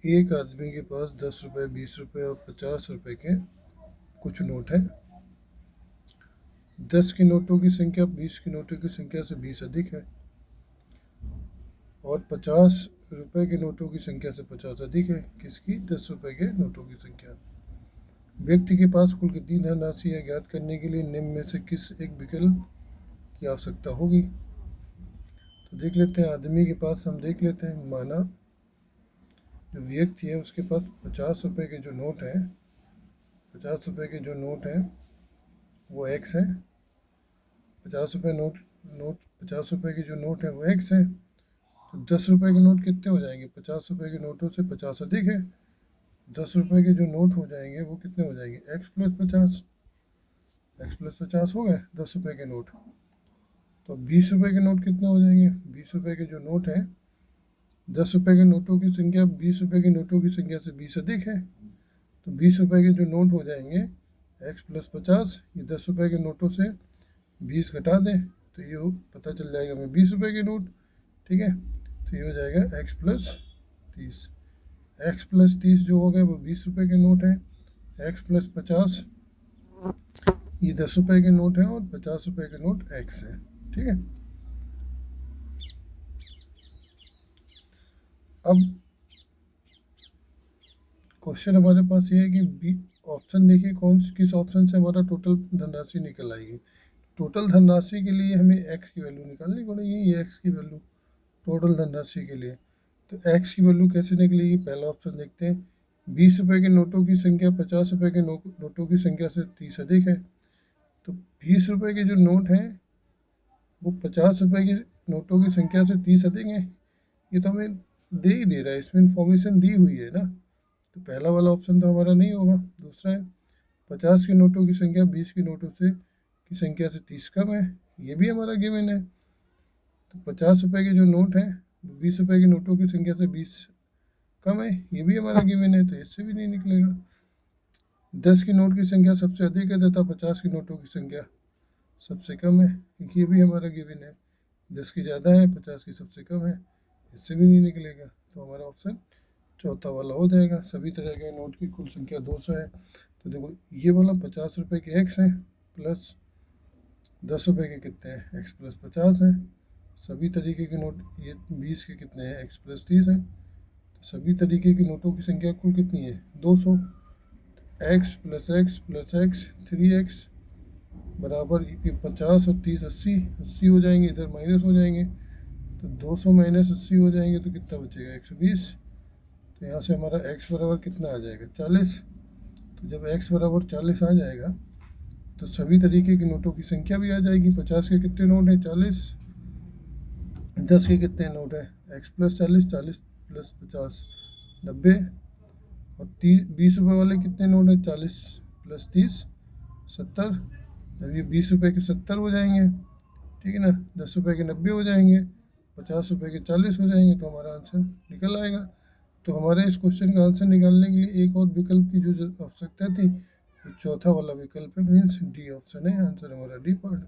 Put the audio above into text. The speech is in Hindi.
एक आदमी के पास 10 रुपये, 20 रुपये और 50 रुपये के कुछ नोट हैं। 10 के नोटों की संख्या 20 के नोटों की संख्या से 20 अधिक है और 50 रुपये के नोटों की संख्या से 50 अधिक है। किसकी? 10 रुपये के नोटों की संख्या। व्यक्ति के पास कुल कितनी धनराशि है? ज्ञात करने के लिए निम्न में से किस एक विकल्प की आवश्यकता होगी? तो देख लेते हैं। आदमी के पास हम देख लेते हैं, माना जो व्यक्ति है उसके पास 50 रुपये के जो नोट हैं, 50 रुपये के जो नोट हैं वो एक्स है। 50 रुपये नोट 50 रुपये के जो नोट है वो एक्स है। तो 10 रुपये के नोट कितने हो जाएंगे? 50 रुपये के नोटों से 50 अधिक है। 10 रुपये के जो नोट हो जाएंगे वो कितने हो जाएंगे? X plus 50। एक्स प्लस 50 हो गए 10 रुपये के नोट। तो 20 रुपये के नोट कितने हो जाएंगे? 20 रुपये के जो नोट हैं, 10 रुपये के नोटों की संख्या 20 रुपये के नोटों की संख्या से 20 अधिक है। तो 20 रुपये के जो नोट हो जाएंगे एक्स प्लस 50, ये 10 रुपये के नोटों से 20 घटा दें तो ये पता चल जाएगा हमें 20 रुपये के नोट। ठीक है, तो ये हो जाएगा एक्स प्लस 30। एक्स प्लस 30 जो हो गए वो 20 रुपये के नोट हैं। एक्स प्लस 50 ये 10 रुपये के नोट हैं और 50 रुपये के नोट एक्स है। ठीक है, अब क्वेश्चन हमारे पास ये है कि बी ऑप्शन देखिए, किस ऑप्शन से हमारा टोटल धनराशि निकल आएगी। टोटल धनराशि के लिए हमें एक्स की वैल्यू निकालनी पड़ेगी। ये एक्स की वैल्यू टोटल धनराशि के लिए, तो एक्स की वैल्यू कैसे निकलेगी? पहला ऑप्शन देखते हैं। 20 रुपये के नोटों की संख्या 50 रुपये के नोटों की संख्या से 30 अधिक है। तो 20 रुपये के जो नोट हैं वो 50 रुपये के नोटों की संख्या से 30 अधिक है। ये तो हमें दे ही दे रहा है, इसमें इंफॉर्मेशन दी हुई है ना। तो पहला वाला ऑप्शन तो हमारा नहीं होगा। दूसरा है 50 के नोटों की संख्या 20 के नोटों से की संख्या से 30 कम है, ये भी हमारा गिवन है। तो 50 रुपये के जो नोट हैं 20 रुपये के नोटों की संख्या से 20 कम है, ये भी हमारा गिवन है, तो इससे भी नहीं निकलेगा। 10 की नोट की संख्या सबसे अधिक है तथा 50 की नोटों की संख्या सबसे कम है, ये भी हमारा गिवन है। 10 की ज़्यादा है, 50 की सबसे कम है, इससे भी नहीं निकलेगा। तो हमारा ऑप्शन चौथा वाला हो जाएगा। सभी तरह के नोट की कुल संख्या 200 है। तो देखो ये वाला 50 रुपये के एक्स हैं प्लस 10 रुपये के कितने हैं? एक्स प्लस 50 है। सभी तरीके के नोट ये 20 के कितने हैं? एक्स प्लस 30 है। तो सभी तरीके के नोटों की संख्या कुल कितनी है? 200। एक्स प्लस एक्स 3x बराबर 50 और 30 80 हो जाएंगे, इधर माइनस हो जाएंगे। तो 200 माइनस 80 हो जाएंगे तो कितना बचेगा? 120। तो यहाँ से हमारा x बराबर कितना आ जाएगा? 40। तो जब x बराबर 40 आ जाएगा तो सभी तरीके के नोटों की संख्या भी आ जाएगी। 50 के कितने नोट हैं? 40। 10 के कितने नोट हैं? x plus 40, 40 plus 50 90। और 20 रुपये वाले कितने नोट हैं? 40 प्लस 30 70। जब ये 20 रुपये के 70 हो जाएंगे, ठीक है ना, 10 रुपये के 90 हो जाएंगे, 50 रुपये के 40 हो जाएंगे, तो हमारा आंसर निकल आएगा। तो हमारे इस क्वेश्चन का आंसर निकालने के लिए एक और विकल्प की जो आवश्यकता थी, वो चौथा वाला विकल्प है, मीन्स डी ऑप्शन है। आंसर हमारा डी पार्ट।